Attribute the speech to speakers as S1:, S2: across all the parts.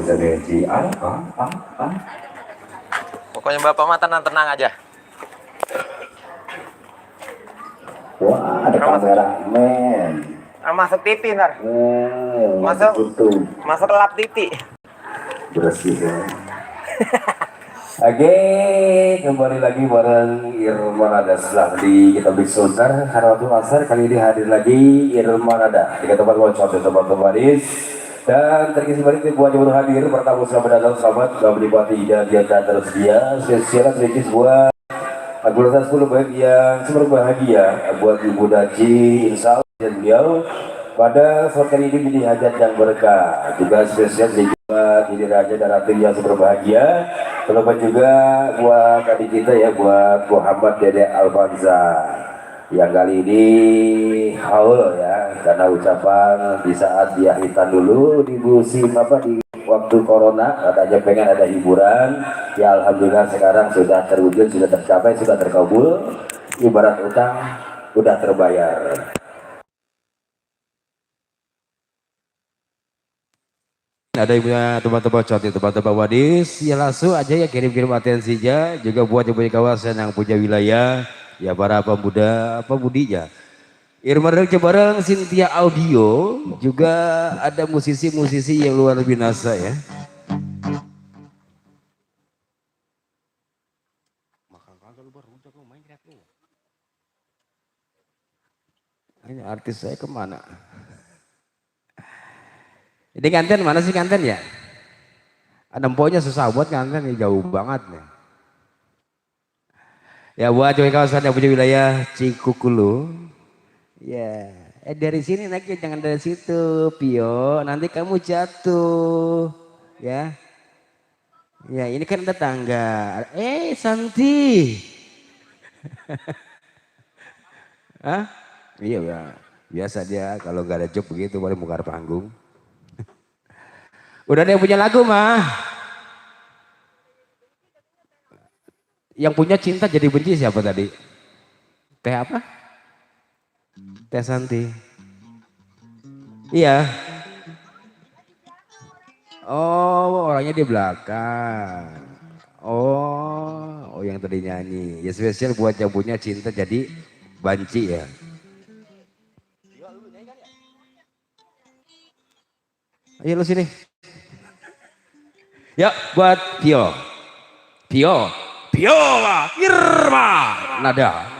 S1: Energi.
S2: Pokoknya Bapak mah tenang aja.
S1: Wah, ada kameramen.
S2: Masuk TV ntar. Masuk lap TV.
S1: Bersih ya. Oke, kembali lagi bareng Irmanada setelah di kita Big Sultan Haratul Asar. Kali ini hadir lagi Irmanada di tempat workshop di tempat Manis. Dan terkini balik buat yang baru hadir pertama selamat datang selamat menikmati dan dia tersedia spesial sedikit buat anggota 10 baik yang super bahagia buat Ibu Daci Insya Allah dan beliau pada sore kali ini menjadi hajat yang berkah juga spesial sedikit buat ini raja dan ratu yang super bahagia. Terlebih juga buat adik kita ya, buat Muhammad Dede Alfanza yang kali ini haul ya karena ucapan di saat dia hitam dulu di musim di waktu corona katanya pengen ada hiburan ya. Alhamdulillah sekarang sudah terwujud, sudah tercapai, sudah terkabul, ibarat utang udah terbayar. Ada yang punya teman-teman cantik, teman-teman wadis ya langsung aja ya kirim-kirim atensinya juga buat yang punya kawasan yang punya wilayah ya, para pemudinya Irmanada bareng Cynthia Audio juga ada musisi-musisi yang luar biasa ya. Ini artis saya kemana? Ini kanten mana sih kanten ya? Ada empoknya susah buat kanten ya, jauh banget nih. Ya buat coba kawasan yang punya wilayah Cikukulu. Ya, dari sini naiknya jangan dari situ, Pio. Nanti kamu jatuh, ya. Ya ini kan ada tangga. Santi. Hah? Iya biasa dia kalau nggak ada job begitu boleh bongkar panggung. Udah ada yang punya lagu mah. Yang punya cinta jadi benci siapa tadi? Teh apa? Teh Santi. Iya. Oh orangnya di belakang. Oh yang tadi nyanyi. Ya spesial buat yang punya cinta jadi banci ya. Ayo lu sini. Ya buat Pio Irmanada.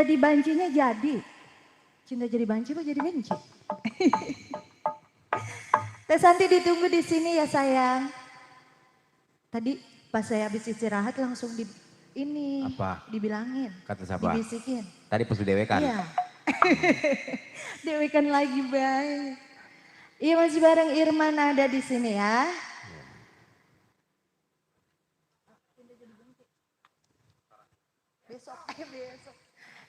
S3: jadi bancinya jadi. Cinta jadi banci apa jadi benci? Teh Santi ditunggu di sini ya sayang. Tadi pas saya habis istirahat langsung
S4: Apa?
S3: dibilangin.
S4: Kata siapa?
S3: Dibisikin.
S4: Tadi pas dewekan.
S3: Iya. Dewekan lagi baik. Iya masih bareng Irman ada di sini ya. Besok.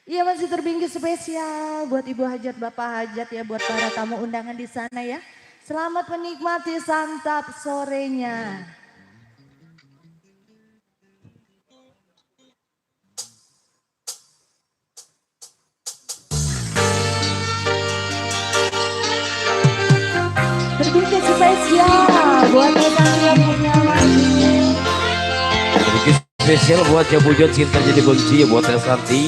S3: Iya masih terbingkis spesial buat Ibu Hajat, Bapak Hajat ya, buat para tamu undangan di sana ya. Selamat menikmati santap sorenya. Terbingkis spesial buat Irman yang punya lagi.
S1: Sedikit spesial buat yang wujud cinta jadi kunci buat Teh Santi.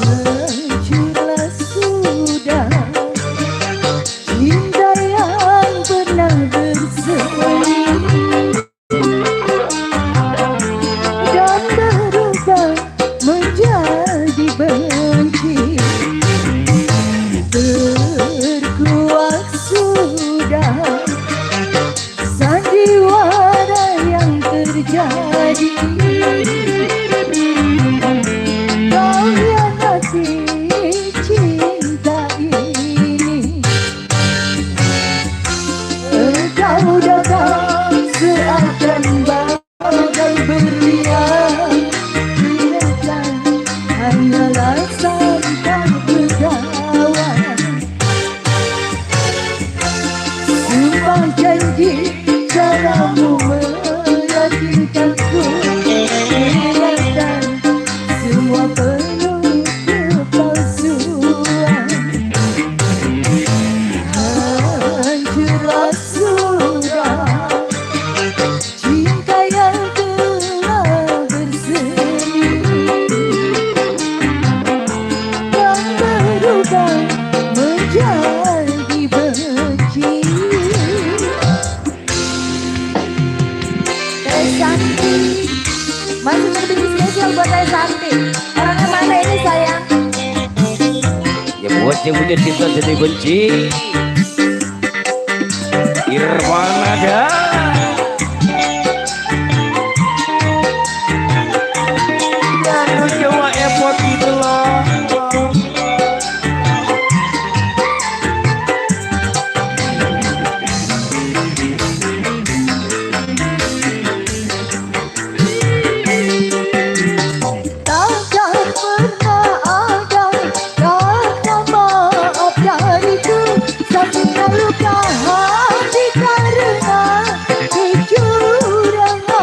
S3: Hancurlah sudah cinta yang pernah berseri dan berubah menjadi benci. Terkuak sudah sandiwara yang terjadi. Kau hianati cinta ini. Engkau datang seakan bagai berlian. Ternyata hanyalah sampah pegawai. Sumpah janji caramu meyakinkanku. Ternyata semua penuh kepalsuan. Hancurlah sudah cinta yang telah bersemi dan berubah menjadi benci. Teh Santi masih terbingkis spesial buat Teh Santi. Orangnya mana ini sayang?
S1: Ya buat yang wujud cinta jadi benci. Irman ada.
S4: Jangan coba effort gitu loh.
S3: Takkan pernah ada kata maaf dariku. Sakitnya luka hati karena kecuranganmu.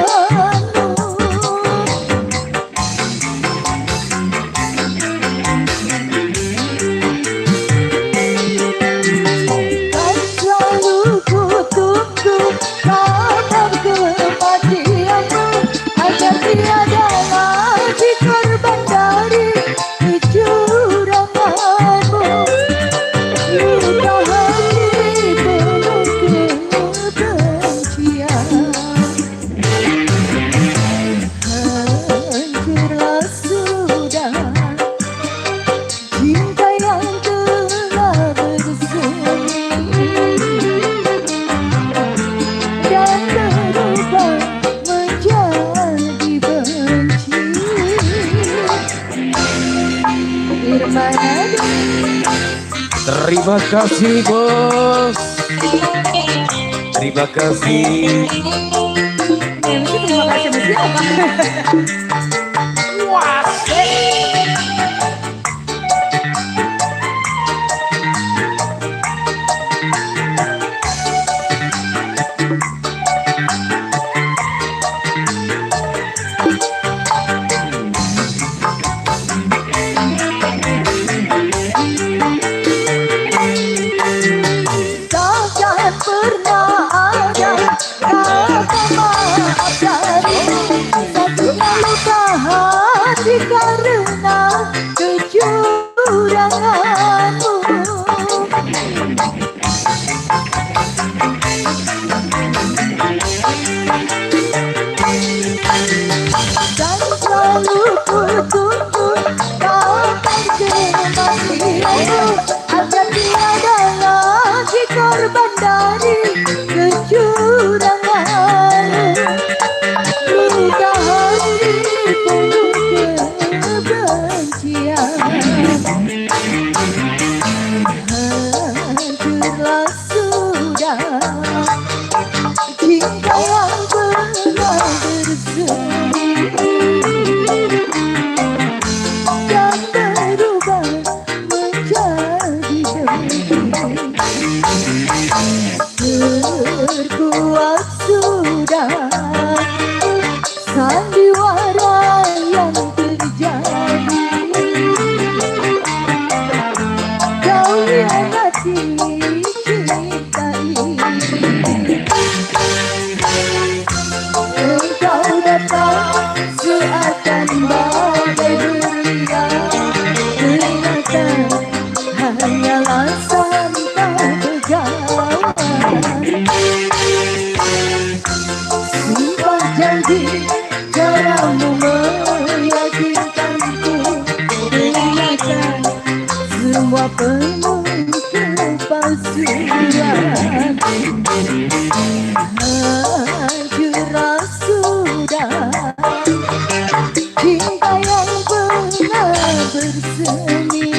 S3: Kan selalu ku tunggu kabar kematianmu agar tiada lagi korban dari kecuranganmu. Luka hati penuh kebencian. Hancurlah sudah cinta yang telah bersemi dan berubah menjadi benci. Irman ada.
S1: Terima kasih bos. Terima kasih.
S3: MC terima kasih sama siapa? Takkan pernah ada kata maaf dariku. Satunya luka dicintai. Engkau datang seakan badai berlian, ternyata hanyalah santai begawan. Sumpah janji caramu meyakinkanku, ternyata semua penuh kepalsuan. Hancurlah sudah cinta yang pernah bersemi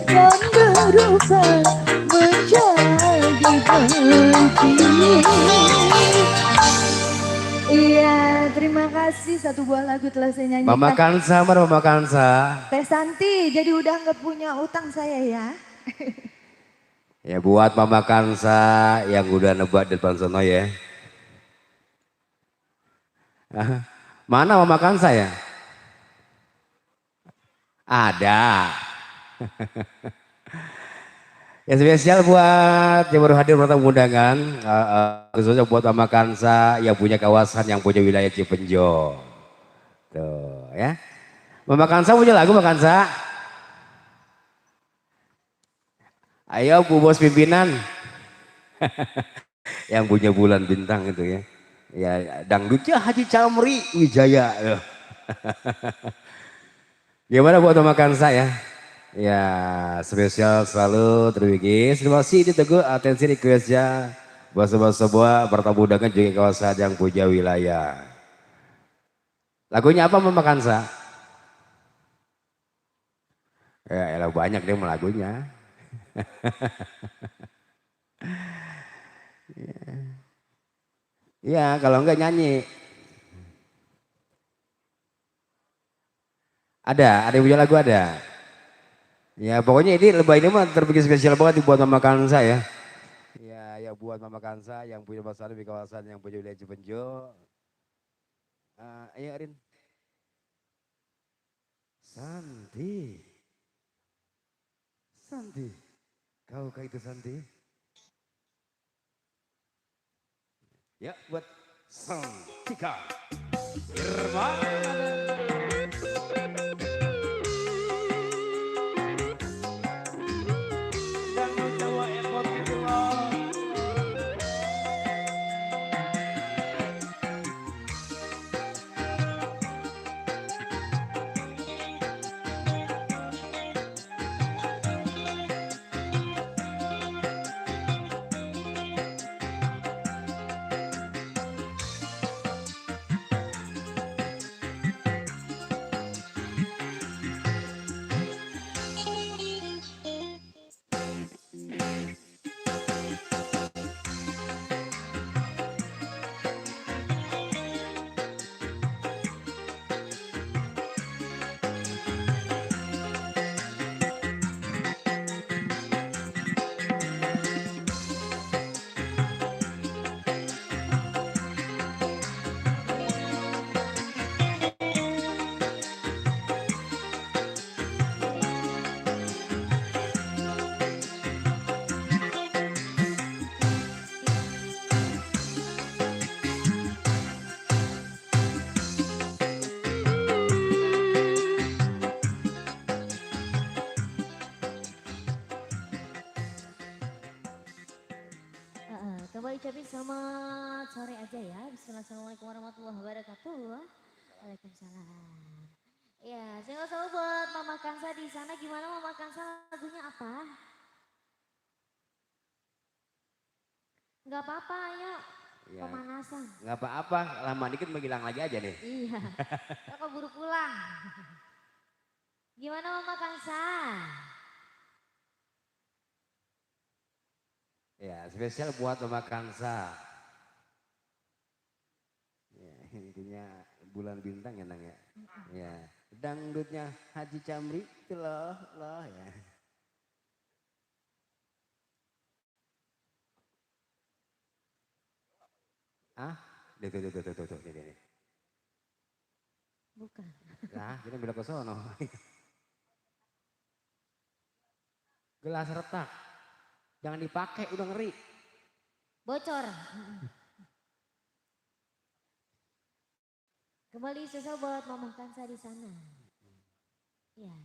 S3: dan berubah menjadi benci. Iya, terima kasih satu buah lagu telah saya nyanyikan.
S4: Mama Kansa, mana Mama Kansa?
S3: Teh Santi, jadi udah nggak punya utang saya ya.
S4: Ya buat Mama Kansa yang udah nebak di depan sono ya. Mana Mama Kansa ya? Ada. Ya spesial buat yang baru hadir pertama undangan, khususnya buat Mama Kansa yang punya kawasan, yang punya wilayah Cipenjo. Tuh ya. Mama Kansa punya lagu Mama Kansa? Ayo Bu Bos pimpinan. Yang punya bulan bintang itu ya. Ya dangdutnya Haji Camri Wijaya. Gimana buat Mama Kansa ya? Ya spesial selalu terwigis. Terima kasih Teguh atensi requestnya. Buat sebuah bertamu undangan juga kawasan yang punya wilayah. Lagunya apa Mama Kansa? Ya elah banyak dia lagunya. Iya kalau enggak nyanyi. Ada yang punya lagu ada. Ya pokoknya ini lebah ini mah terbikin spesial banget buat Mama Kansa ya. Ya yang buat Mama Kansa yang punya masalah di kawasan yang punya wilayah Cipenjo. Ayo Arin. Santi. Santi. Kau kah itu Santi? Ya buat Santika Irma. Dan Jawa Airport itu loh.
S5: Coba ucapin selamat sore aja ya. Bismillah, assalamualaikum warahmatullahi wabarakatuh. Waalaikumsalam. Ya, saya selalu buat Mama Kansa di sana. Gimana Mama Kansa lagunya apa? Enggak apa-apa, ayo.
S4: Ya,
S5: Pemanasan.
S4: nggak apa-apa, lama dikit menghilang lagi aja nih.
S5: Iya. Kok buru pulang. Gimana Mama Kansa?
S4: Ya spesial buat Mama Kansa. Ya, intinya bulan bintang ya Nang ya. Ya, dangdutnya Haji Camri itu loh ya. Tuh, ini.
S5: Bukan.
S4: Nah, kita bilang ke sono. Gelas retak. Jangan dipakai, udah ngeri.
S5: Bocor. Kembali spesial buat Mama Kansa di sana. Ya.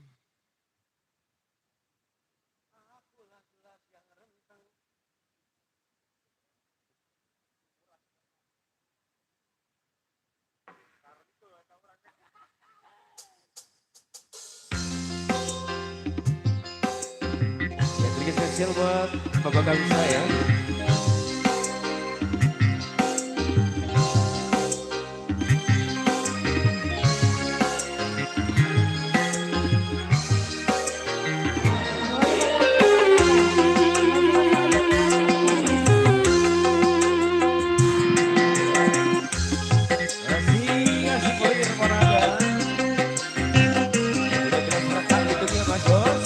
S4: Ya, sedikit spesial buat Bapak Kamsa ya. Asik buat Irmanada. Udah gelas retak bentuknya Mas Bos.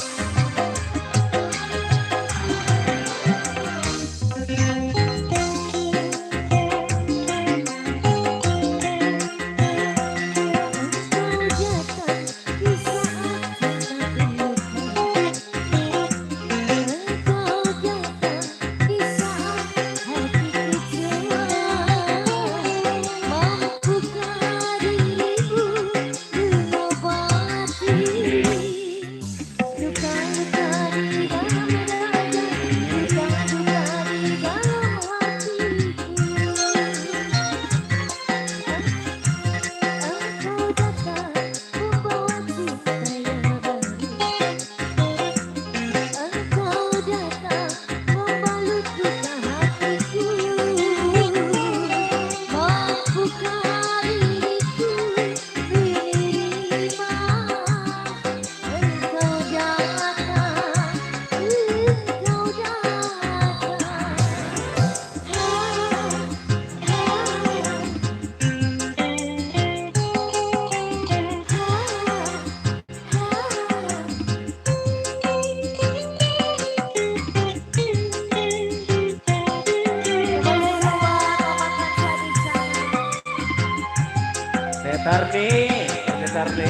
S4: Tarni.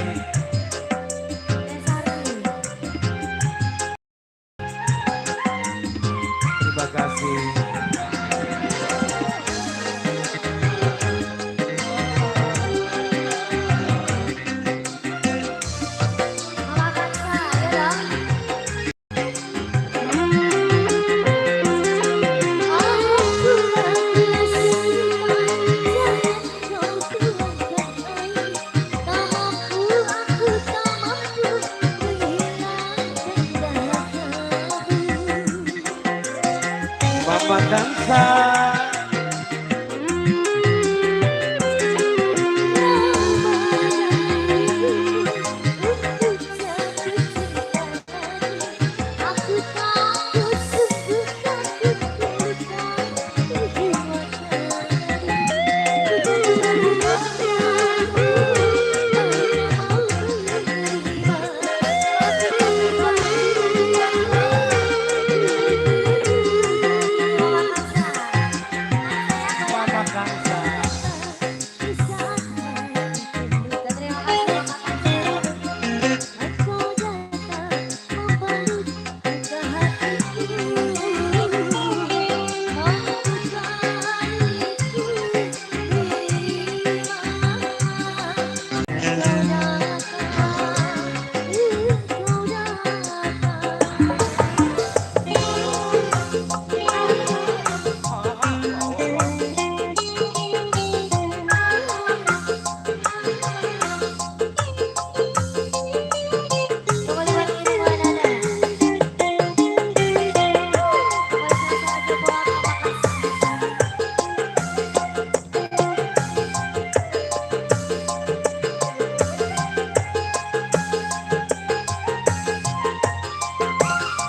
S4: Terima kasih.
S5: Mama Kansa, ayo dong.
S4: Mama Kansa. Mama Kansa.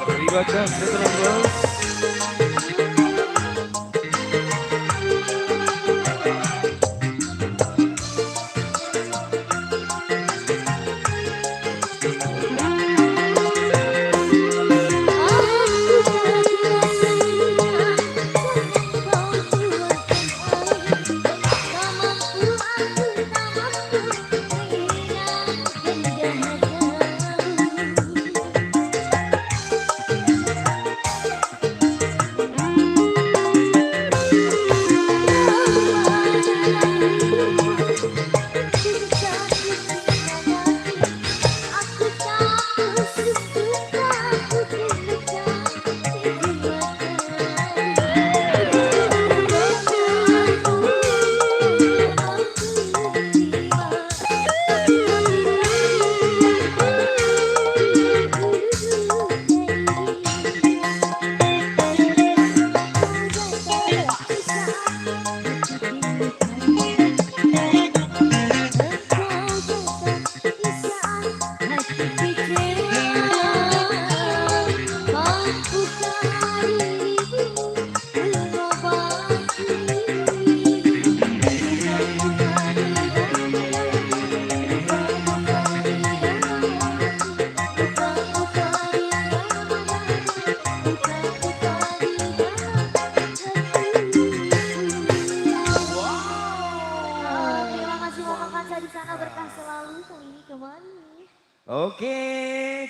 S4: Terima kasih terus.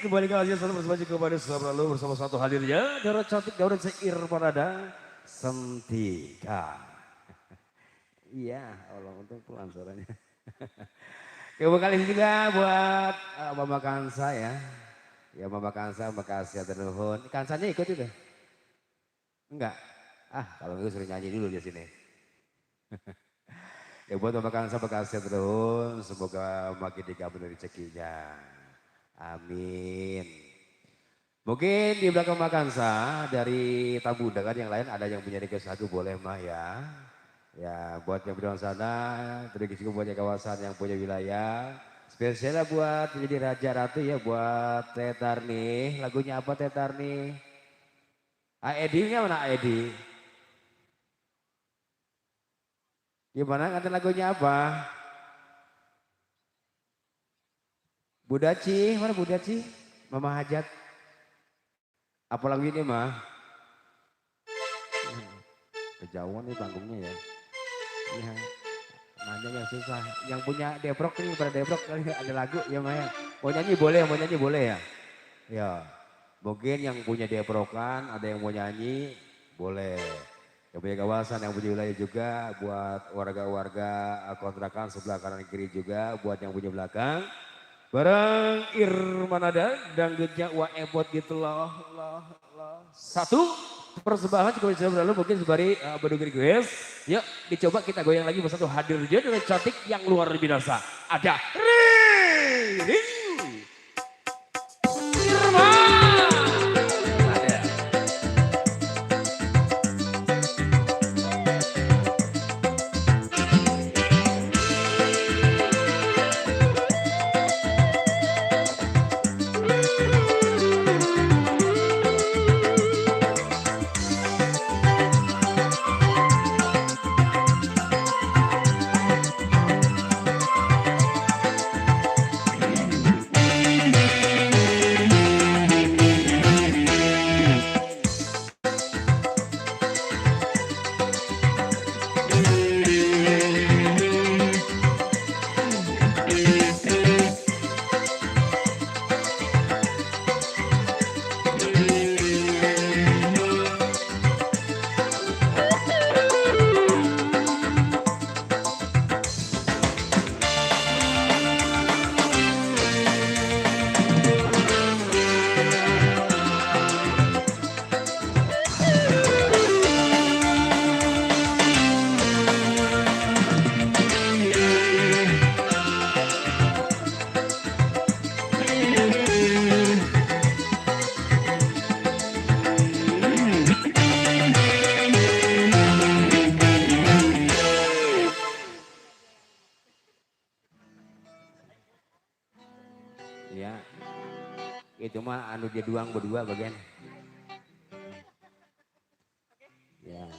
S4: kembali ke Asia satu bersama kepada selalu bersama satu hadirnya Dara cantik Daura Irmanada Sentika. Iya, Allah untuk pelan suaranya. Kembali kali ini juga buat Mama Kansa ya. Ya Mama Kansa, makasih atur nuhun. Kansanya ikut itu? Enggak. Ah, kalau itu suruh nyanyi dulu di sini. Ya buat Mama Kansa, makasih atur nuhun. Semoga makin dikabulkan rezekinya. Amin. Mungkin di belakang Mama Kansa dari tamu undangan yang lain ada yang punya request lagu boleh mah ya. Ya buat yang di luar sana, terus juga punya kawasan yang punya wilayah. Spesialnya buat jadi Raja Ratu ya buat Tetar nih. Lagunya apa Tetar nih? Edi-nya mana Edi? Gimana kata lagunya apa? Budaci, mana Budaci? Mama Hajat. Apa lagu ini mah? Kejauhan nih panggungnya ya. Iya. Nanya yang susah. Yang punya Debrok nih pada Debrok kali ada lagu ya Maya. Mau nyanyi boleh ya. Ya. Mungkin yang punya Debrokan ada yang mau nyanyi boleh. Yang punya kawasan yang punya wilayah juga buat warga-warga kontrakan sebelah kanan kiri juga buat yang punya belakang. Barang Irmanada dangdutnya wah ebot gitu loh. Satu persembahan cukup bisa berlalu mungkin sebari Bandung Request. Yuk dicoba kita goyang lagi bersatu hadir dia dengan cantik yang luar biasa. Ada Rini Irma. Ya, itu mah anu dia duang berdua bagian. Ya.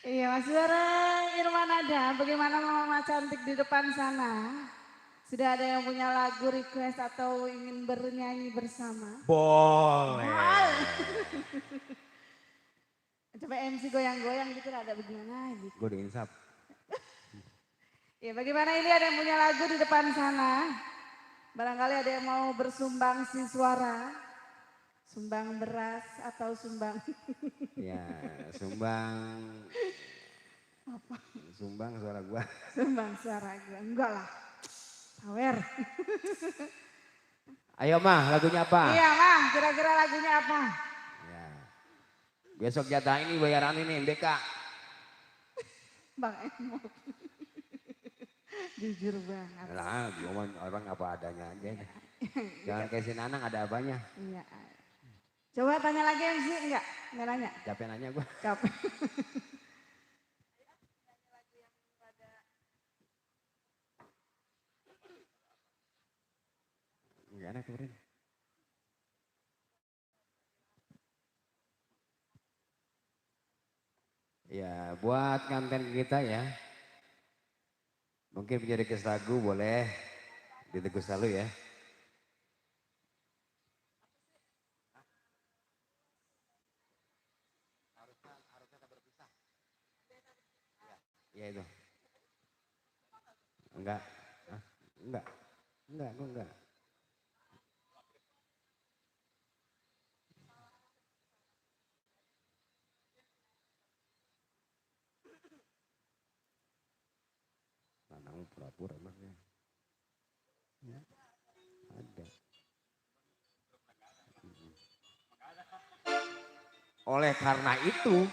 S3: Iya Mas bareng Irmanada, bagaimana Mama cantik di depan sana? Sudah ada yang punya lagu request atau ingin bernyanyi bersama?
S4: Boleh.
S3: Coba MC goyang-goyang gitu ada bagaimana gitu.
S4: Gue udah insap.
S3: Ya bagaimana ini ada yang punya lagu di depan sana? Barangkali ada yang mau bersumbang si suara, sumbang beras atau sumbang
S4: Ya, sumbang suara gua.
S3: sumbang suara gue. Enggak lah, sawer.
S4: Ayo mah, lagunya apa?
S3: Iya mah, kira-kira lagunya apa?
S4: Ya. Besok jatah ini bayaran ini MDK.
S3: Bang Emo. Jujur banget.
S4: Nah, orang apa adanya aja. Jangan kayak si Nanang ada apanya.
S3: Iya. Coba tanya lagi MC, enggak nanya.
S4: Capek nanya gua.
S3: Capek.
S4: Enggak enak kemarin. Ya, buat konten kita ya. Mungkin punya request lagu boleh ditegur selalu ya. Ya itu. Enggak. Hah? Enggak. Enggak. Kamu pura-pura emangnya. Ya, ada. Oleh karena itu,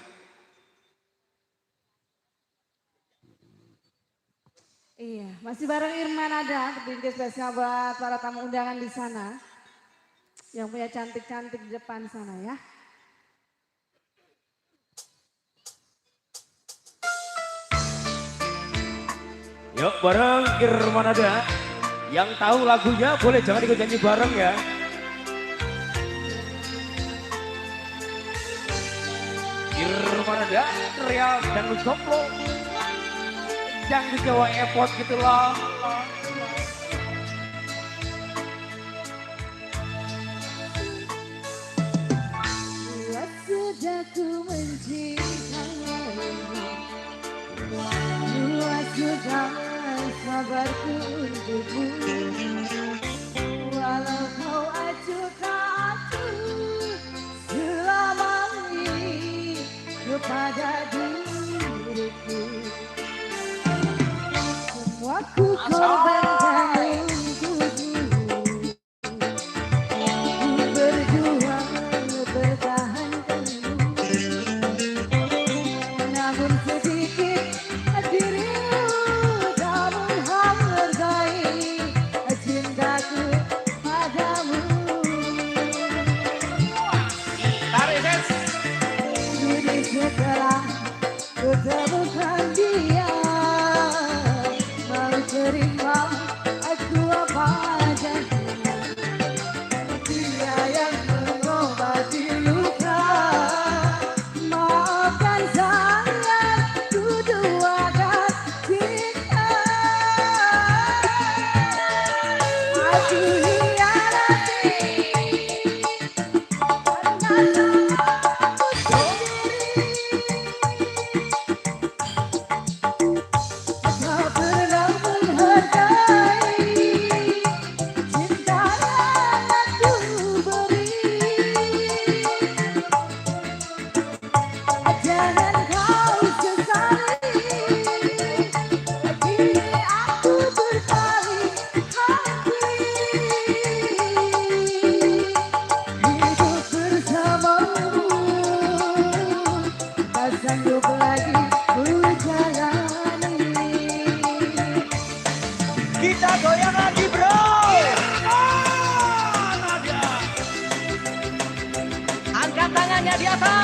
S3: Iya, masih bareng Irma Nada, terbikin spesial buat para tamu undangan di sana. Yang punya cantik-cantik di depan sana ya.
S4: yuk bareng Irmanada. Yang tahu lagunya boleh jangan ikut nyanyi bareng ya. Irmanada, Real dan Lucoplo. Yang di Jawa Airport gitu loh.
S3: Buat sudah ku mencintaimu, buat sudah sabarku untukmu. Walau kau acuhkan aku selama ini kepada diriku, semua ku korbankan untukmu. Ku berjuang mempertahankanmu, namun sedikit dirimu tak menghargai cintaku padamu. Jadi setelah ku temukan dia, mau terima aku apa adanya. Dia yang mengobati luka, maafkan sayang, ku doakan cinta. Aku hianati karena aku sendiri. Kau pernah menghargai cinta yang aku beri. Jangan kau sesali, kini aku berpaling hati. Hidup bersamamu, tak sanggup lagi menjalani.
S2: Kita goyang lagi bro. Angkat tangannya di atas.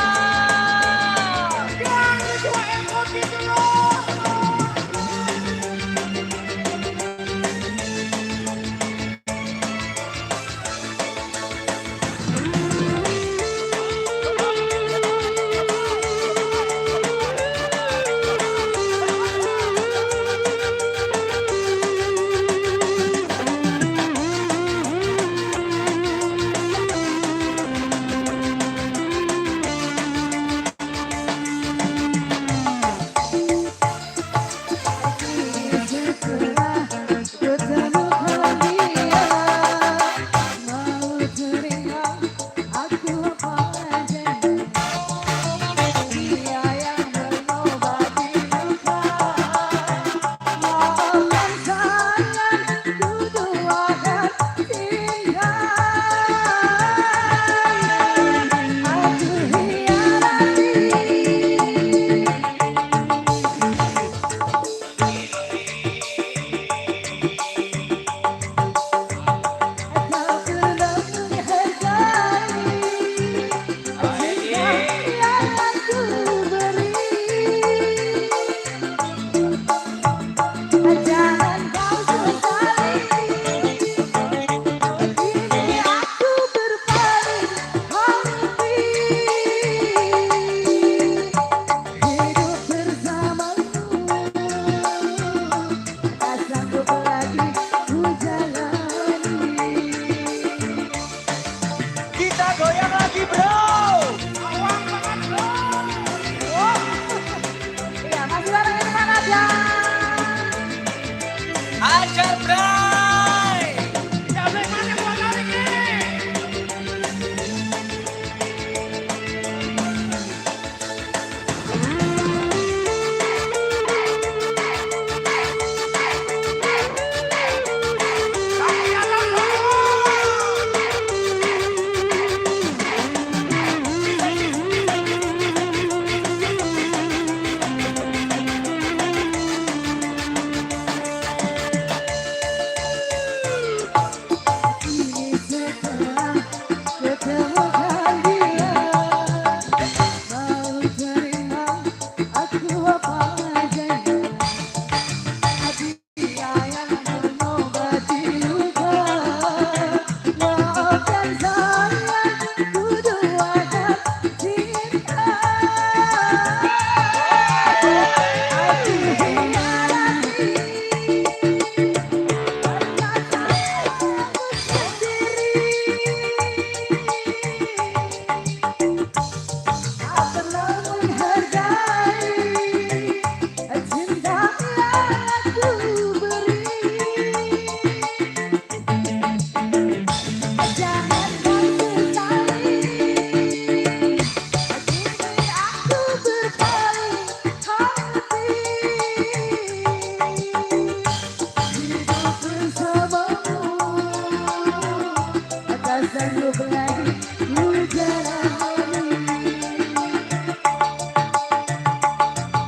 S3: tak sanggup lagi ku jalani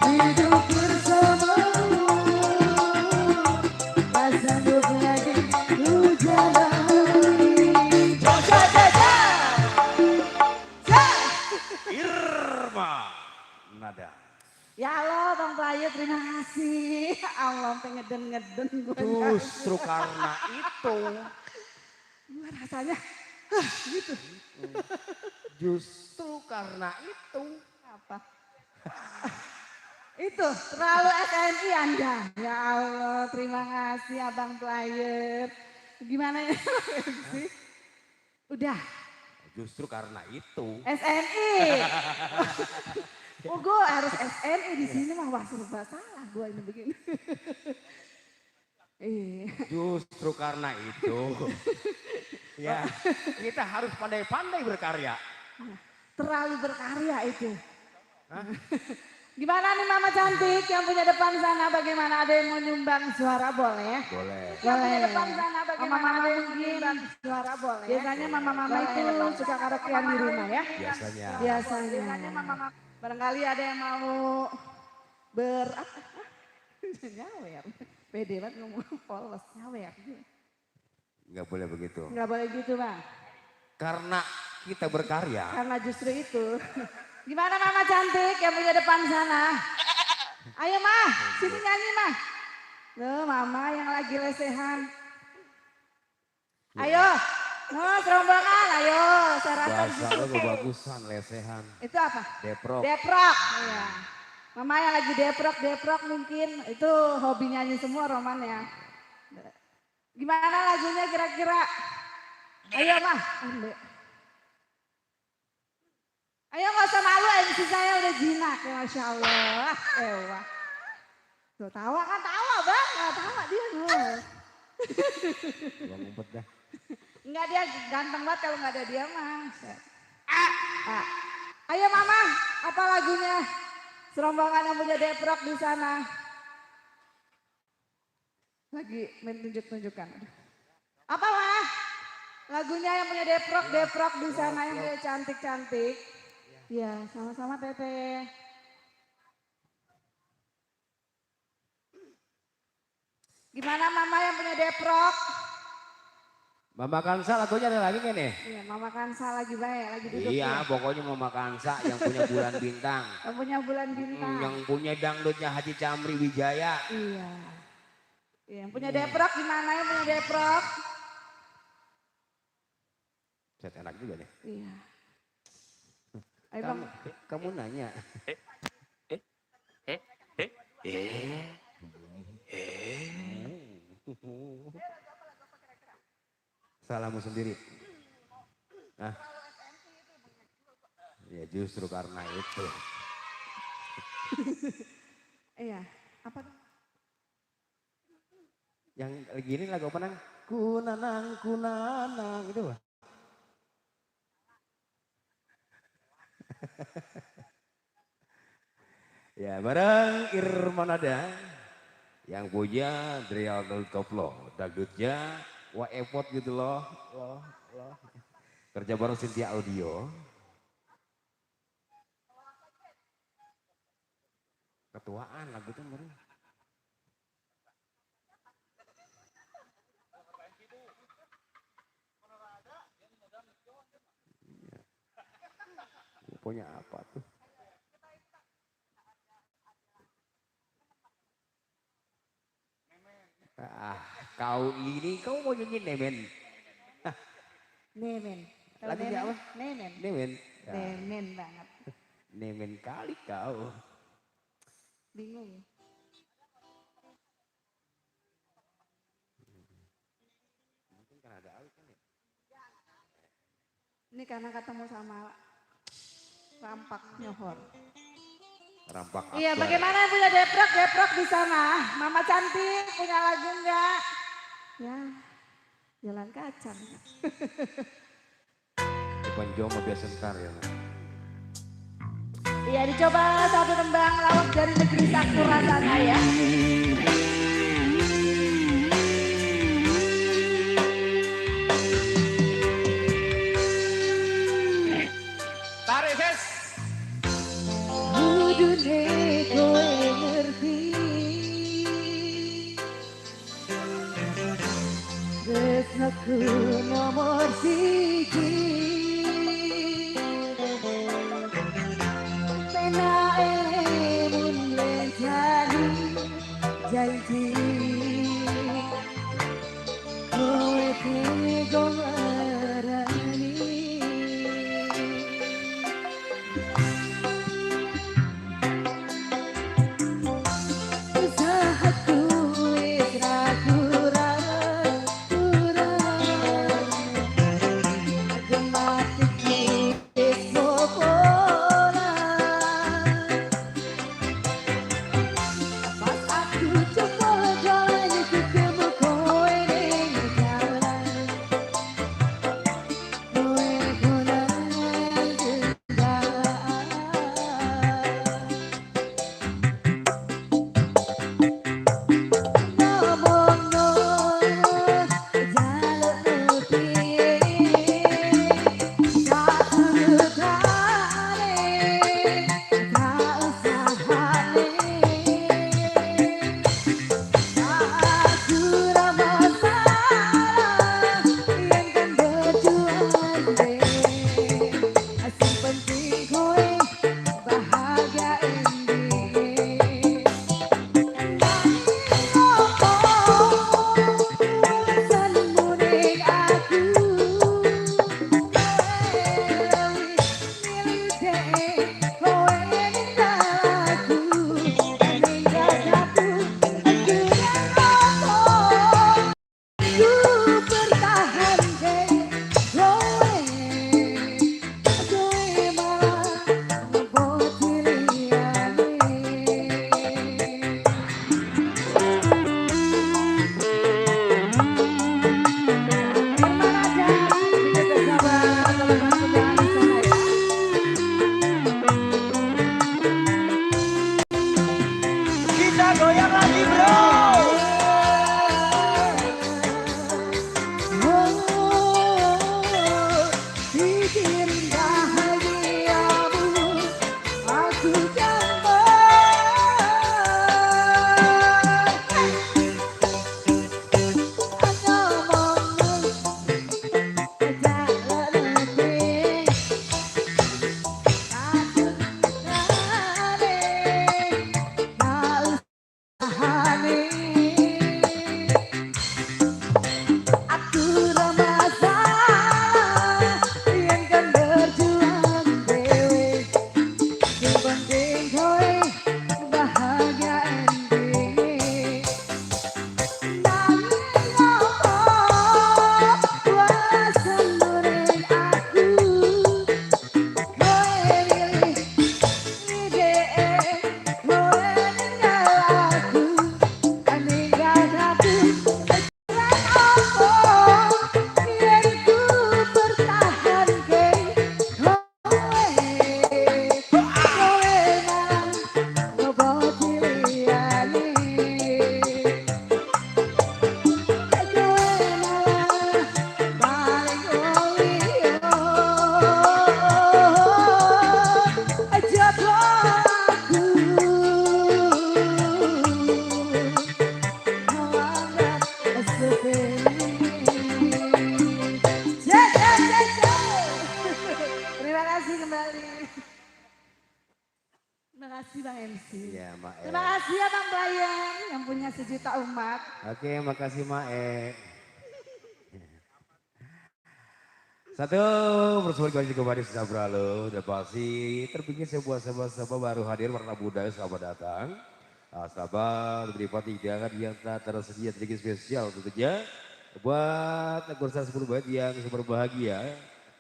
S3: hidup bersamamu, tak sanggup lagi ku jalani. Jaja, jaja,
S4: Irma Nada.
S3: ya Allah Bang Bayu, terima kasih. Allah ngeden-ngeden gue.
S4: Justru karena itu.
S3: Gimana rasanya? Gitu.
S4: Justru karena itu.
S3: Apa? Itu terlalu SNI Anda. Ya Allah, terima kasih Abang Player. Gimana ya sih? Udah.
S4: Justru karena itu.
S3: SNI. Oh gue harus SNI di sini mah, wah serba salah gue ini begini.
S4: Justru karena itu. Ya, kita harus pandai-pandai berkarya.
S3: Terlalu berkarya itu. Gimana nih Mama cantik yang punya depan sana, bagaimana, ada yang mau nyumbang suara boleh?
S4: Boleh.
S3: Boleh. Depan sana bagaimana, ada yang nyumbang suara boleh? Biasanya mama-mama itu suka karaokean di rumah ya?
S4: Biasanya.
S3: Biasanya mama-mama. Barangkali ada yang mau nyawer. Pede banget ngomong polos, nyawer.
S4: Enggak boleh begitu.
S3: Nggak boleh gitu Bang.
S4: Karena kita berkarya.
S3: Karena justru itu. Gimana Mama cantik yang punya depan sana? Ayo Mah, sini nyanyi Mah. Loh Mama yang lagi lesehan. Ayo, serombongan, ayo. Saya rasa
S4: Bahasa lo kebagusan, lesehan.
S3: itu apa?
S4: Deprok.
S3: Deprok. Iya. Mama yang lagi deprok mungkin. Itu hobi nyanyi semua Roman ya. Gimana lagunya kira-kira? Ayo Mah. Ayo gak usah malu, MC saya udah jinak ya Masya Allah. Ewa. Tuh tawa kan, tawa Bang, gak tawa dia.
S4: Gua ngumpet dah.
S3: Enggak, dia ganteng banget kalau gak ada dia mah. Ayo Mama, apa lagunya? Serombongan yang punya deprok di sana. Lagi main tunjuk-tunjukkan. Apa Mah? Lagunya yang punya deprok di sana, yang punya cantik-cantik. Ya, sama-sama Teteh. Gimana Mama yang punya deprok?
S4: Mama Kansa lagunya ada lagi kan nih?
S3: Iya, Mama Kansa lagi baik, lagi duduk.
S4: Iya,
S3: ya.
S4: pokoknya Mama Kansa yang punya bulan bintang.
S3: Yang punya bulan bintang.
S4: Yang punya dangdutnya Haji Camri Wijaya.
S3: Iya. Iya, yang punya deprok gimana yang punya deprok?
S4: Set enak juga nih.
S3: Iya. Ayo Bang.
S4: Kamu nanya. Salahmu sendiri. Ah. Ya justru karena itu.
S3: Iya, apa?
S4: Yang gini lagu apa nang? Kunanang itu. Ya bareng Irma Nada yang punya Drial Koplo, dangdutnya Wah Epot gitu loh. Kerja bareng Cynthia Audio. Ketuaan lagu itu baru. Punya apa tuh? Ah, kau ini kau mau nyanyi Nemen?
S3: Nemen. Tahu
S4: Lagunya apa?
S3: Nemen.
S4: Nemen. Ya,
S3: Nemen banget.
S4: Nemen kali kau.
S3: Bingung.
S4: Mungkin karena ada alus kan ya?
S3: Ini karena ketemu sama rampak nyohor.
S4: Rampak
S3: Iya,
S4: Akbar.
S3: bagaimana yang punya deprok di sana? Mama cantik punya lagu enggak? Ya, jalan kacang.
S4: Depan Jomo biasa ntar ya.
S3: Iya, dicoba satu tembang lawak dari negeri Sakura sana ya. kowe ngerti tresnaku nomor siji pena elemun lencani janji kowe tego ngarani usahaku wis ra kurang gemati wis pokolan pas aku coba jalan ketemu kowe ning jalan kowe konangan kendaan ngomongno jalukmu piye tak turutane tak usahane aku ra masalah yen kan berjuang asing penting kowe bahagia ini
S2: Kita goyang lagi bro.
S3: Pikirin bahagiamu aku gambar ngomong jalan lebih takut kare tak usahane aku ra masalah yen kan berjuang dewe sing penting kowe bahagia ending nanging opo kuasa nurin aku kowe milih ide kowe ninggal aku ninggal aku Terima kasih kembali. Terima kasih Bang MC.
S4: Ya, Mae.
S3: Terima kasih ya Bang Bayan yang punya sejuta umat.
S4: Oke, makasih Mae. Satu bersama kembali kembali sudah berlalu. Udah pasti terpikir sebuah baru hadir warna budaya selamat datang. Sahabat berlipat hidangan yang tak tersedia sedikit spesial tentunya buat kursa 10 bait yang super bahagia.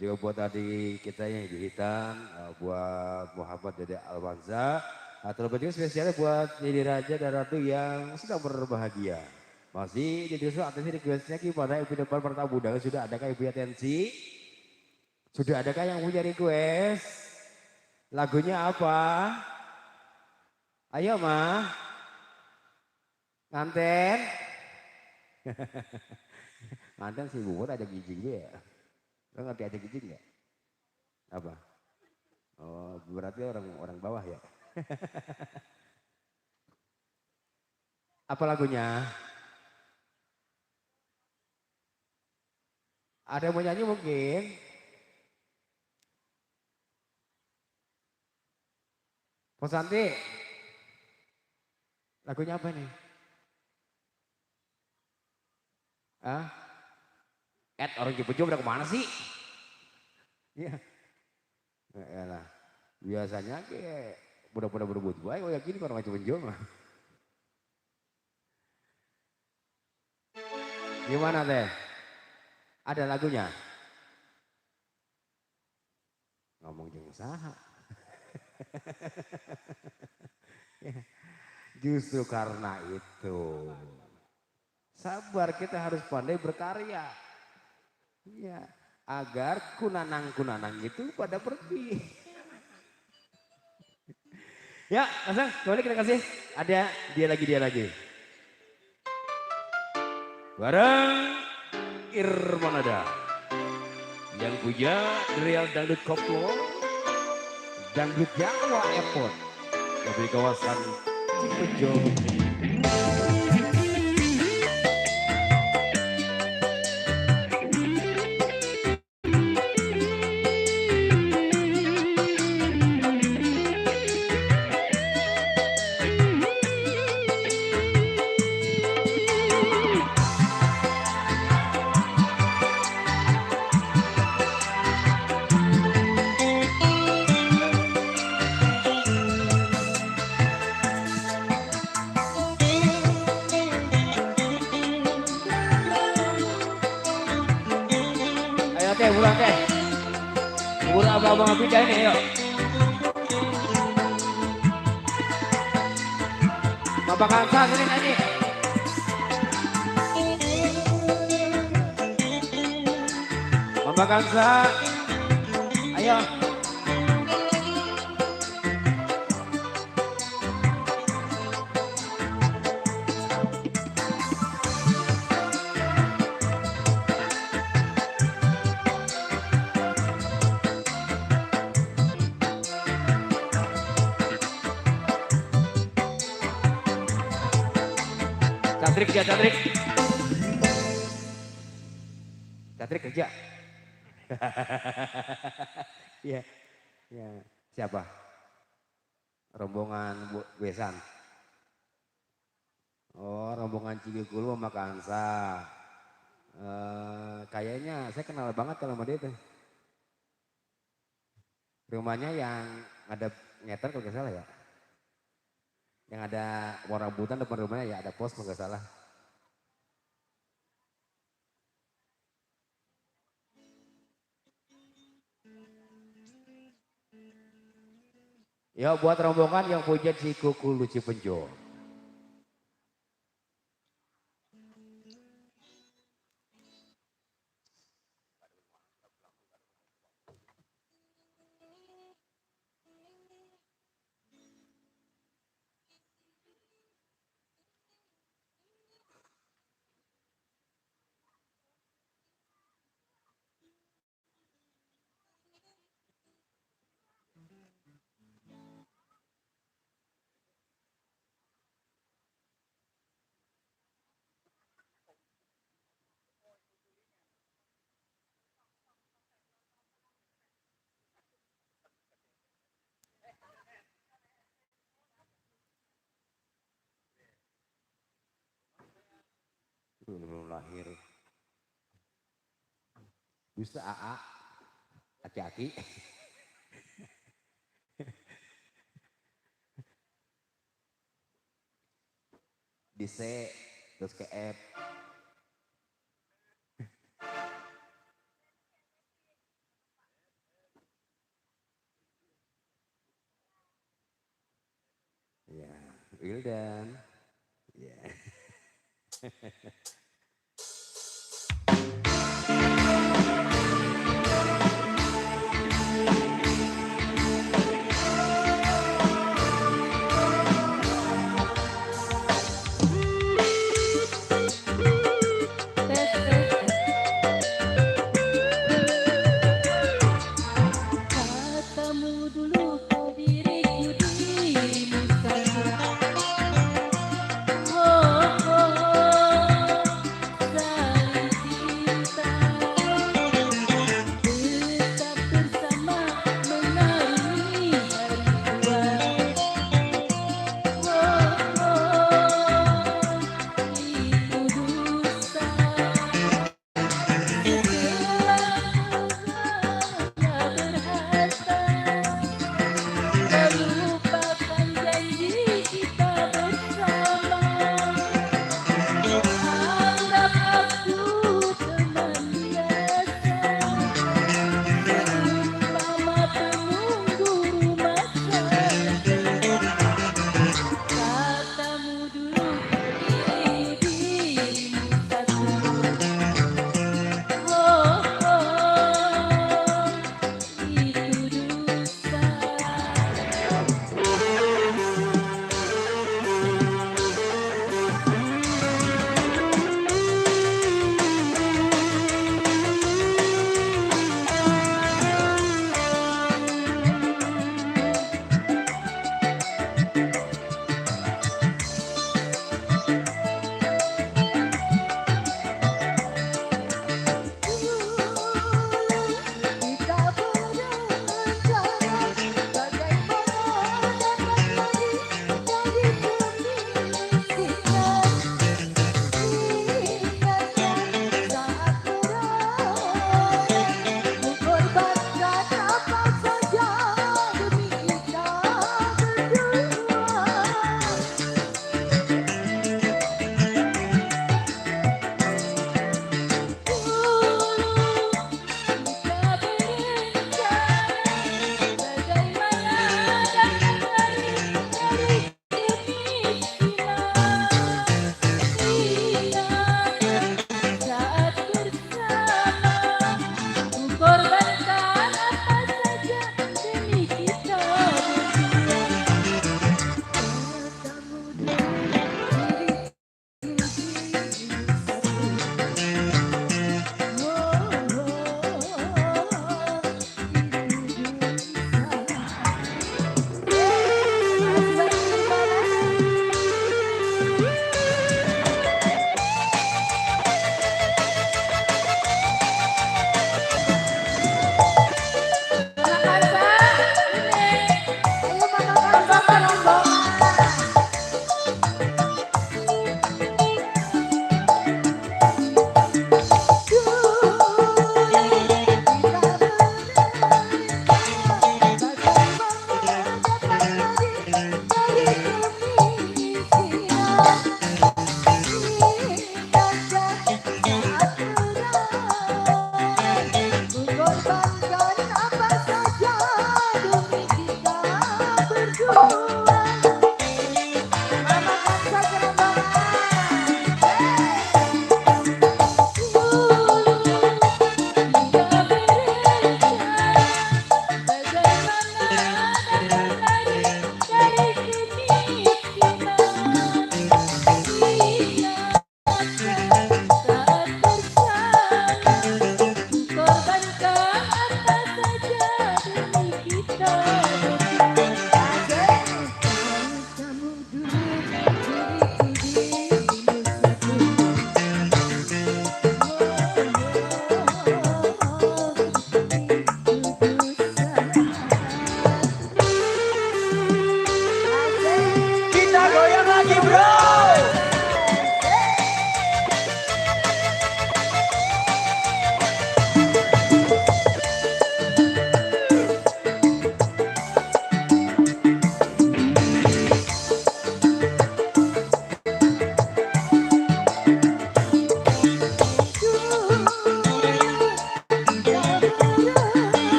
S4: Juga buat adik kita yang hitam, buat Muhammad Dede Alwanza. Terlebih juga spesialnya buat Lili Raja dan Ratu yang sedang berbahagia. Masih di desa atensi requestnya gimana ibu depan pertamu undangan sudah adakah ibu atensi? Sudah adakah yang punya request? Lagunya apa? Ayo mah. Nganten. Nganten sih bubur ada gijing ya. Lo ngerti aja gijing nggak? Apa? Oh berarti orang bawah ya. Apa lagunya? Ada yang mau nyanyi mungkin? Posanti, lagunya apa nih? Ah, orang Cipejo udah kemana sih? Iya. Ya lah, biasanya kayak budak-budak berebut baik, oh yakin kalau orang Cipejo mah. Gimana teh? Ada lagunya? Ngomong jeung saha? Justru karena itu. Sabar, kita harus pandai berkarya. Iya, agar kunanang-kunanang itu pada pergi. Ya, langsung kembali kita kasih. Ada dia lagi. Bareng Irmanada yang punya Real Dangdut Koplo, Dangdut Jawa Airport dari kawasan Cipejo. Pulang teh, pulang abang-abang pindah ini yuk. Bapak Kansa sini nyanyi. Bapak Kansa, ayo. Catrik kerja. Iya. Ya. Siapa? Rombongan Besan. Oh, rombongan Cigikulu sama Kansa. Kayaknya saya kenal banget kalau sama dia tuh. Rumahnya yang ada ngeter kalau nggak salah ya. Yang ada warna rambutan depan rumahnya ya ada pos kalau nggak salah. Ya buat rombongan yang punya Cikukulu Cipenjo. Belum lahir. Bisa AA, aki-aki. Di C, terus ke F. Ya, Wildan. Ya.
S5: Katamu dulu kau diriku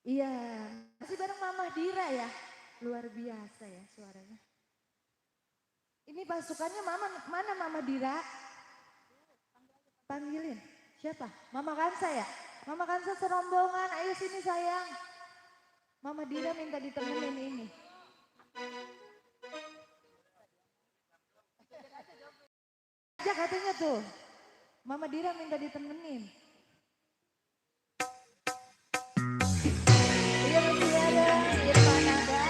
S3: Iya, masih bareng Mama Dira ya. Luar biasa ya suaranya. Ini pasukannya Mama mana Mama Dira? Panggilin. Siapa? Mama Kansa ya? Mama Kansa serombongan, ayo sini sayang. Mama Dira minta ditemenin ini. Aja katanya tuh. Mama Dira minta ditemenin. Iya masih ada, Irfan ada.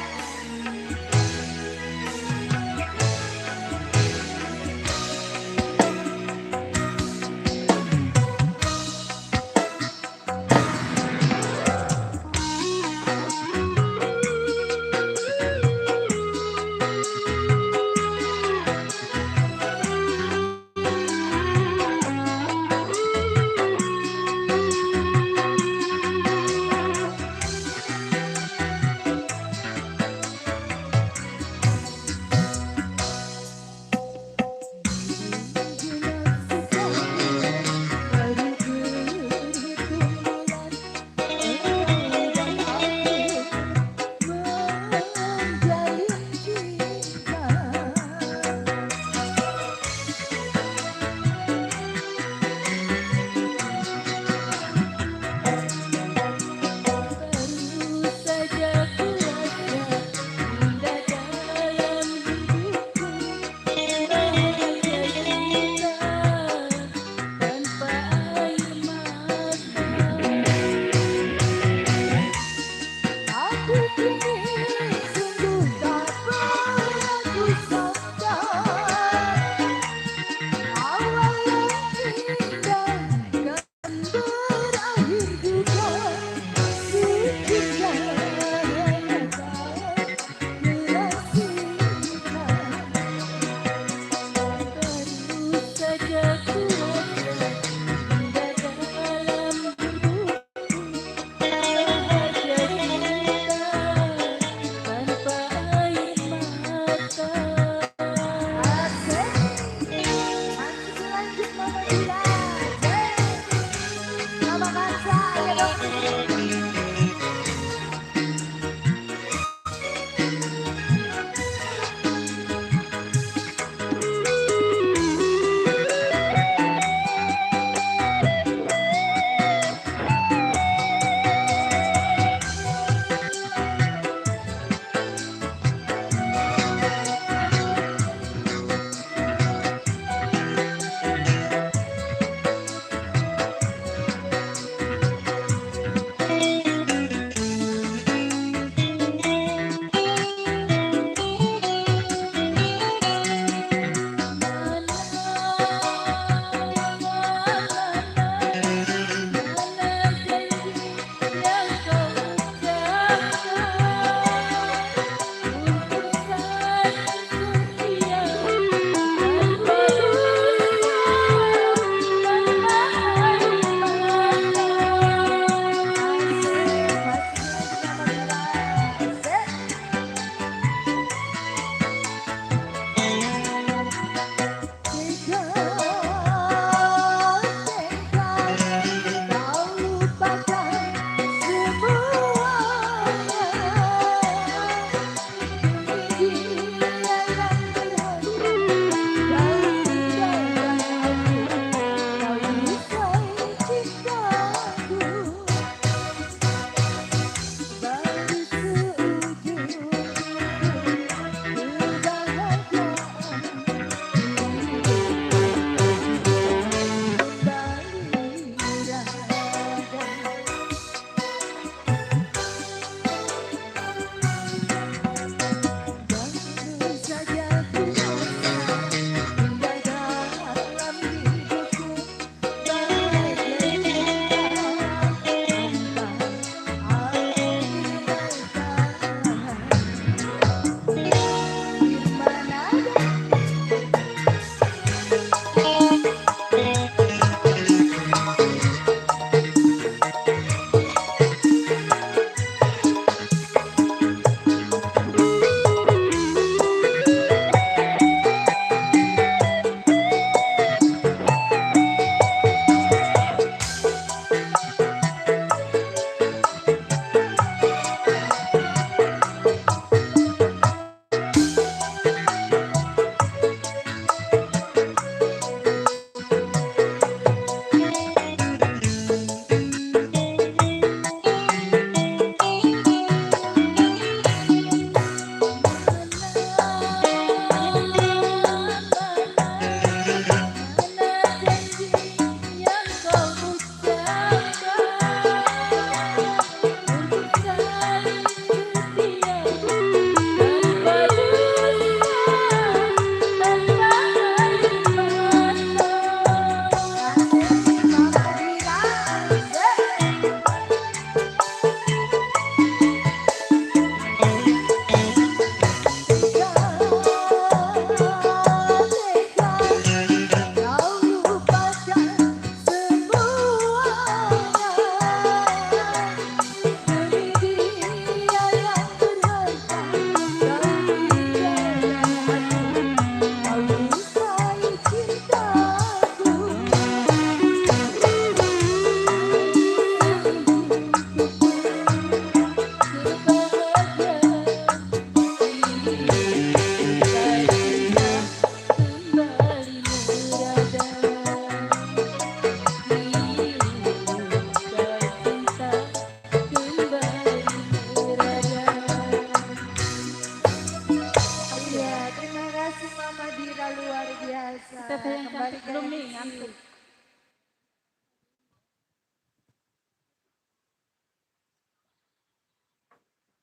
S3: balik belum nih ngantuk.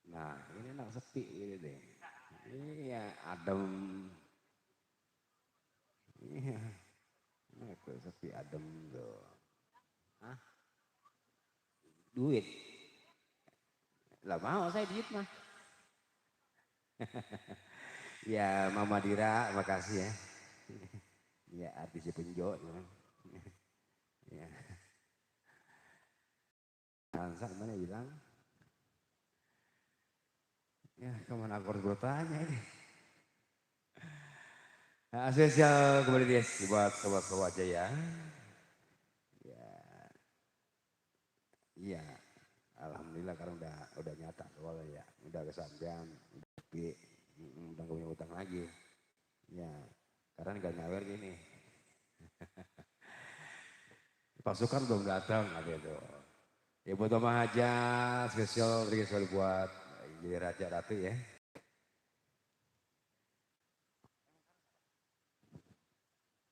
S4: Nah, ini enak sepi gitu deh. Iya, adem. Iya, aku sepi adem tuh. Hah? Duit? Lah mau saya duit mah. Ya, Mama Dira, makasih ya. Ya, artis penjo. Ya. Kansa mana bilang? Ya, kemana aku harus bertanya ini? Nah, spesial kembali Des buat sobat-sobat aja ya. Ya, iya. Alhamdulillah karena udah nyata soalnya ya, udah kesampean, udah sepi, udah gak punya utang lagi. Ya, karena nggak nyawer gini. Pasukan belum datang gitu. Ya buat Mama aja spesial buat jadi Raja Ratu ya.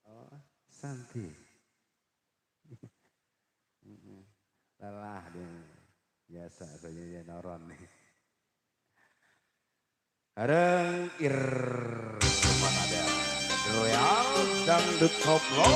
S4: Oh, Santi. Lelah dia. Biasa saja dia noron nih. Hareng Irman ada Royal Dangdut Koplo.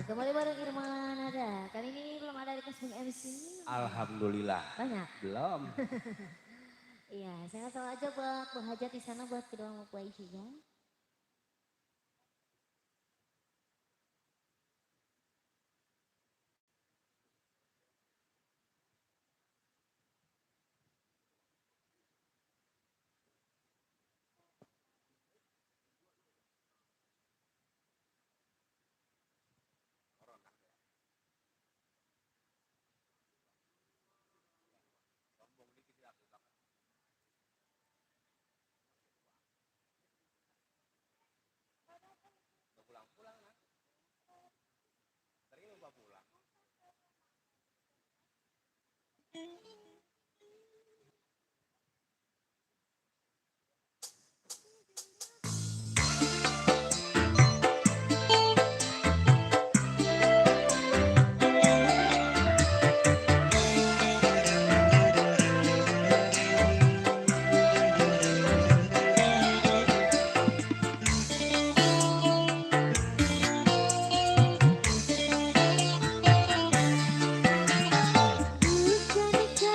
S5: Kembali bareng Irman ada. Kali ini belum ada request MC.
S4: Alhamdulillah.
S5: Banyak.
S4: Belum.
S5: Iya, saya selalu aja buat penghajat di sana buat kedua mempelai ya.
S6: Bukan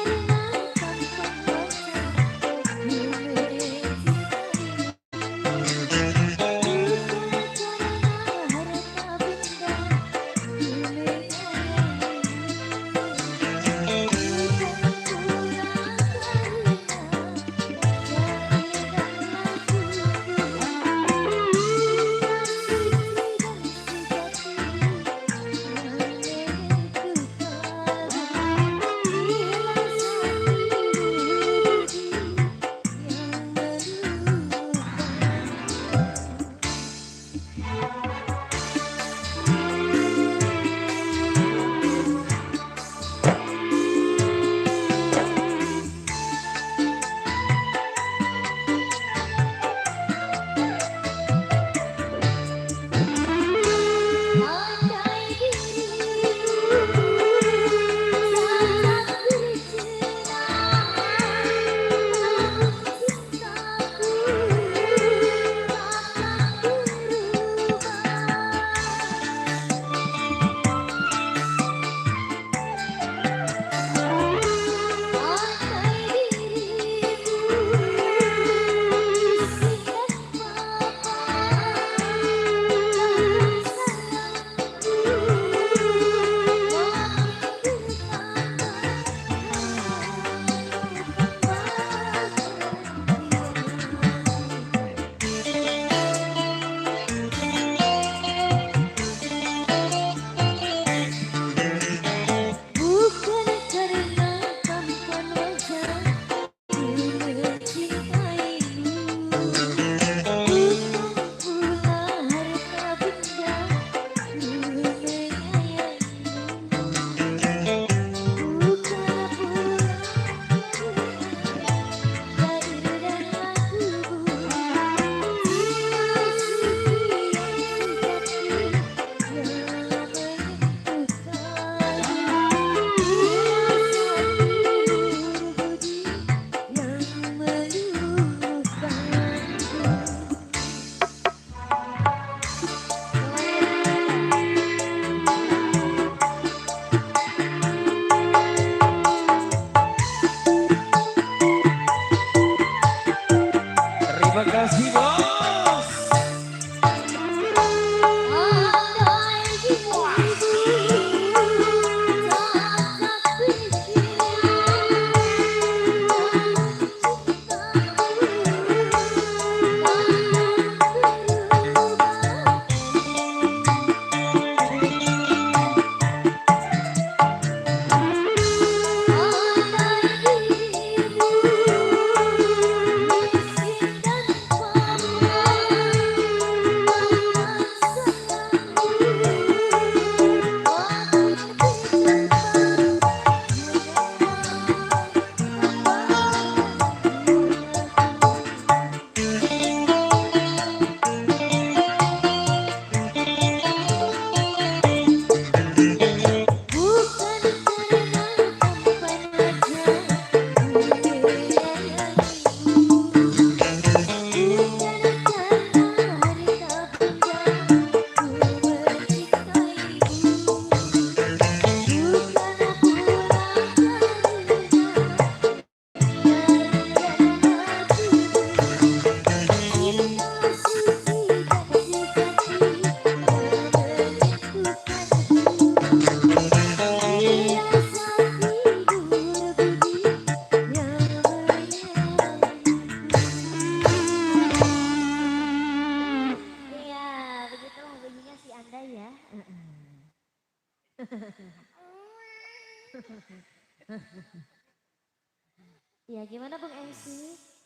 S5: gimana Bung MC?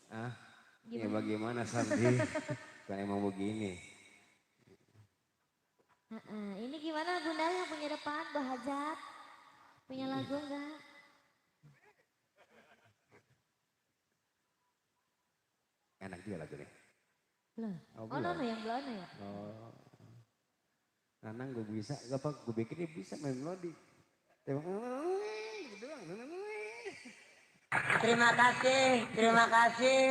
S4: Ah, ya bagaimana Sandi? Kan emang begini.
S5: Ini gimana Bunda yang punya depan, Bu Hajat? Punya lagu enggak?
S4: Enak juga lagu nih.
S5: Loh.
S4: Oh,
S5: Oh,
S4: belum.
S5: Nono yang belakang ya?
S4: Oh. Nanang gue bisa, gak apa, gue pikir dia bisa main melodi. Dia bilang, gitu doang.
S2: Terima kasih, terima kasih.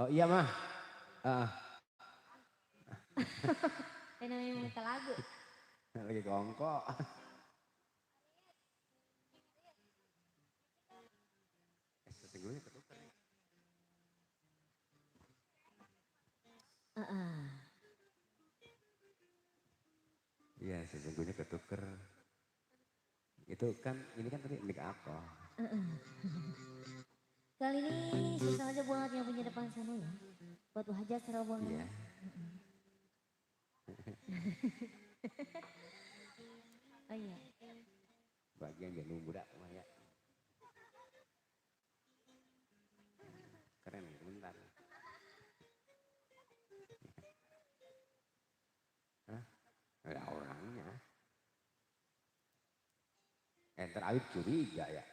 S4: Oh iya mah. Ah,
S5: Ini namanya minta lagu.
S4: lagi kongko. Sesungguhnya ketukar. Iya, sesungguhnya ketuker. Itu kan, ini kan tadi mic apa?
S5: Kali ini susah aja buat yang punya depan sana ya. Buat Bu Hajat
S4: Iya.
S5: serobongan. Oh iya.
S4: Bagian dia nunggu dah, Maya. Keren, bentar. Hah? Ada orangnya. Ntar Awif curiga ya.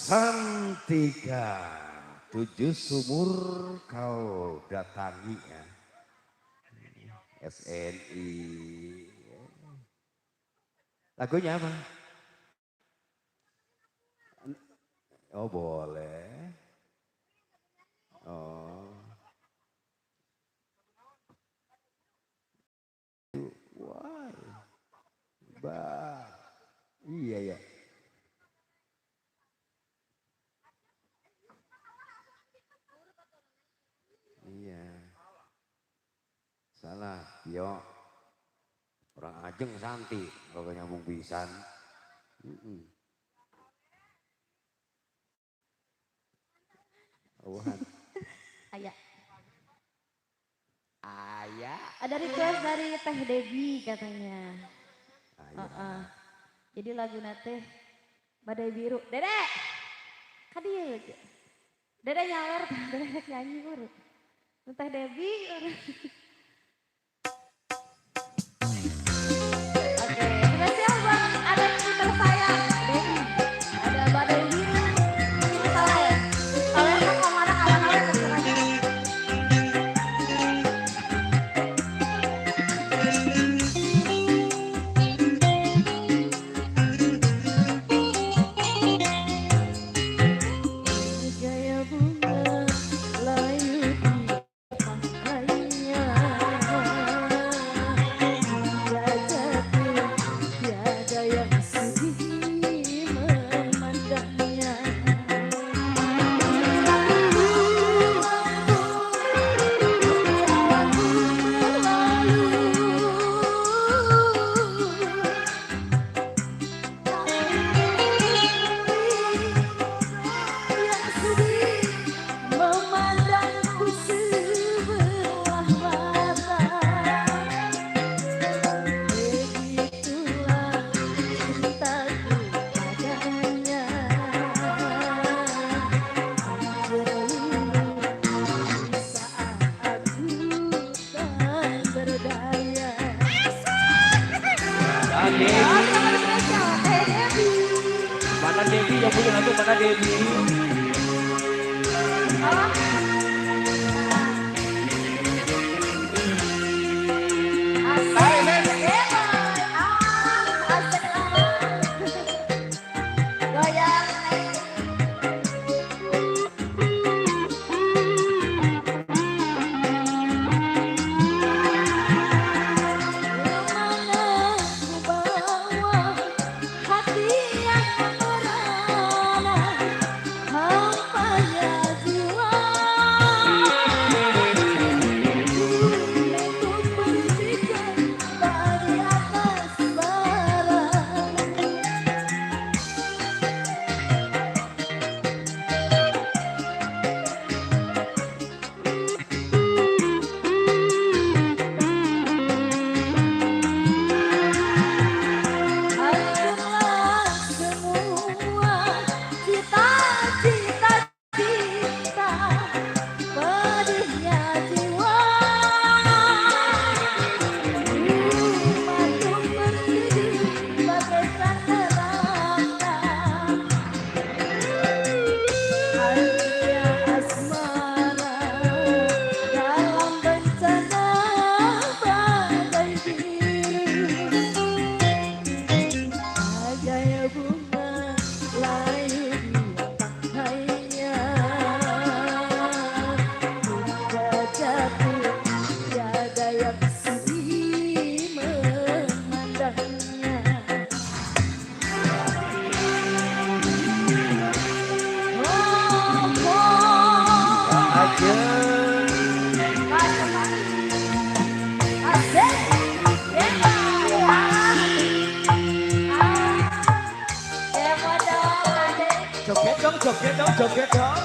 S4: Santika, 7 sumur kau datangi ya. SNI. Lagunya apa? Oh boleh. Oh. Wah. Iya ya. Iya. Salah, yo. Orang Ajeng Santi kalau nyambung pisan. Awan.
S5: Ayah.
S4: Ayah.
S5: Ada request dari Teh Debbie katanya.
S4: Ayah.
S5: Jadi lagu nate Badai Biru. Dedek! Kan dia lagi. Dedek nyawer, dedek nyanyi baru. Teh Debbie. Oke, spesial buat ada yang tersayang. Debbie. Ada Badai Biru. Salah ya? Kalau yang mau mana kawan-kawan terserah. Gaya bunga layu dipakainya, wajahku tiada yang sudi memandangnya. Memandangku sebelah mata, begitulah cintaku padanya. Di saat aku tak berdaya.
S1: Mana Devi yang punya lagu, mana Devi?
S5: Hati yang merana, hampanya jiwa.
S1: joget dong, joget dong.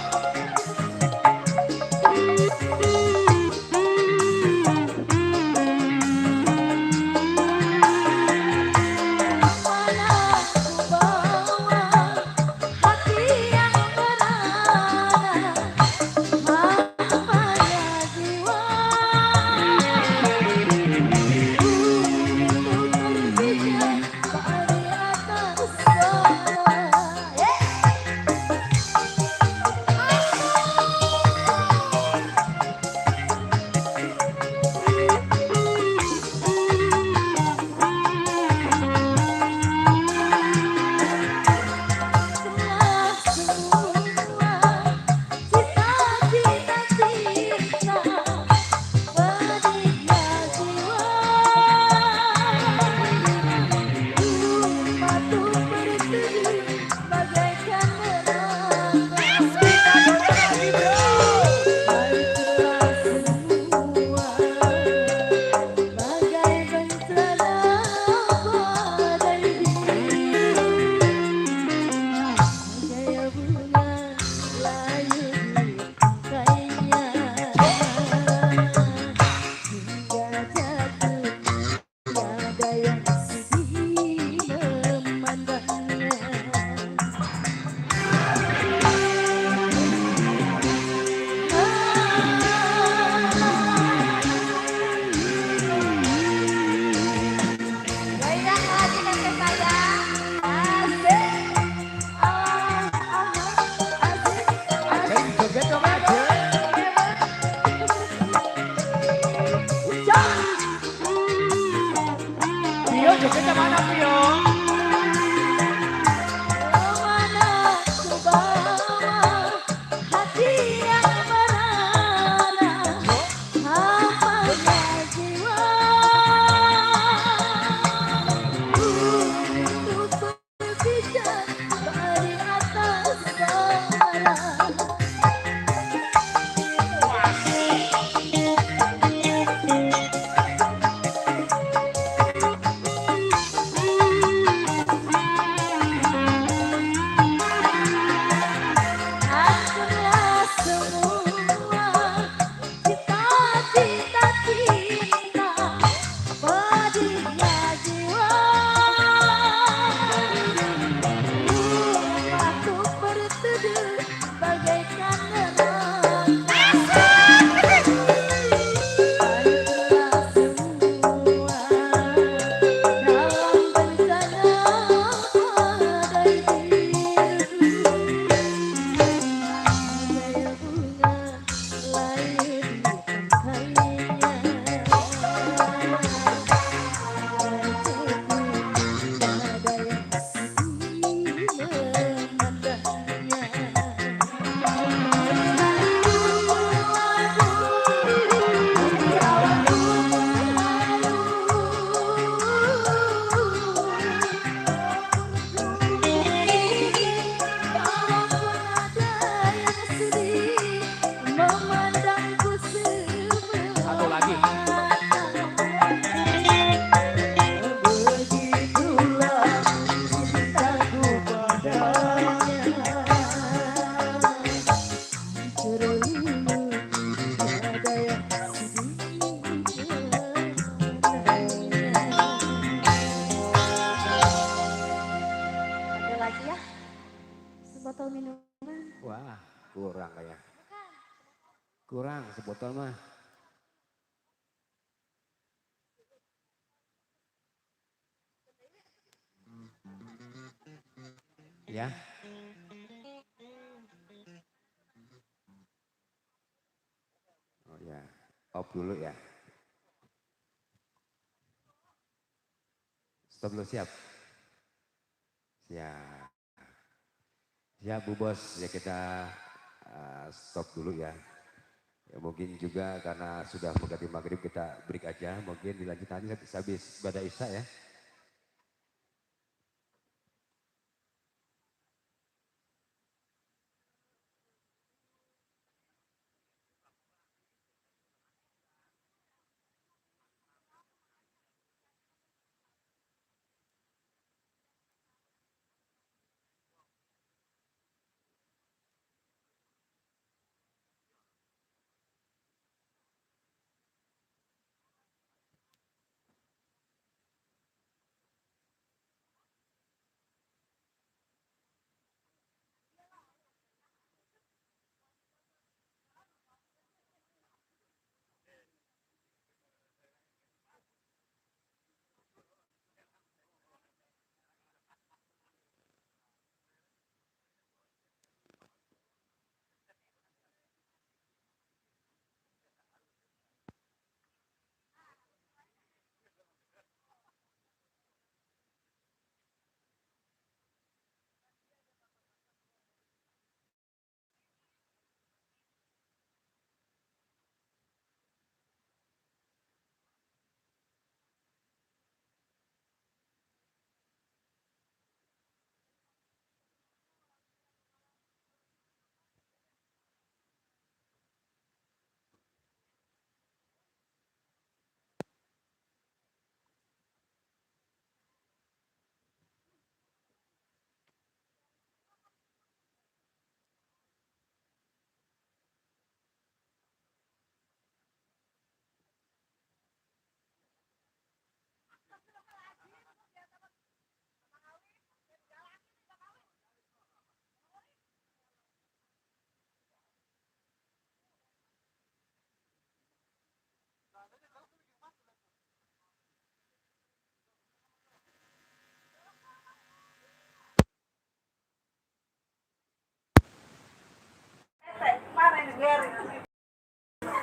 S3: lagi ya. Sebotol minuman.
S4: Wah, kurang kayak. Kurang sebotol mah. Ya. Oh ya, off dulu ya. Stop dulu siap. Siap. Siap Bu Bos, ya kita stop dulu ya. Ya mungkin juga karena sudah mendekati maghrib kita break aja, mungkin dilanjut nanti habis pada isya ya.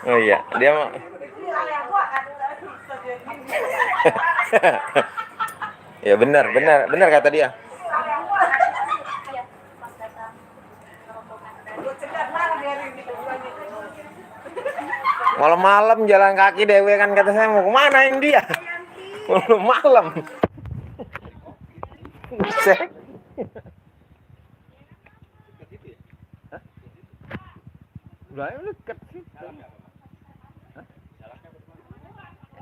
S6: Oh iya, dia mau. Ya benar, benar, benar kata dia. Malam-malam jalan kaki dewe kan kata saya mau kemana ini dia? Malam-malam. Udah deket sih.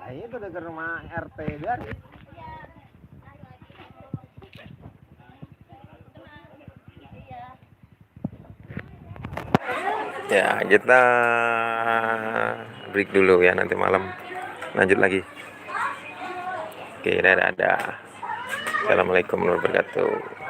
S6: Ya itu dekat rumah RT dari. Ya kita break dulu ya, nanti malam lanjut lagi. Oke, dadah. Assalamualaikum warahmatullahi wabarakatuh.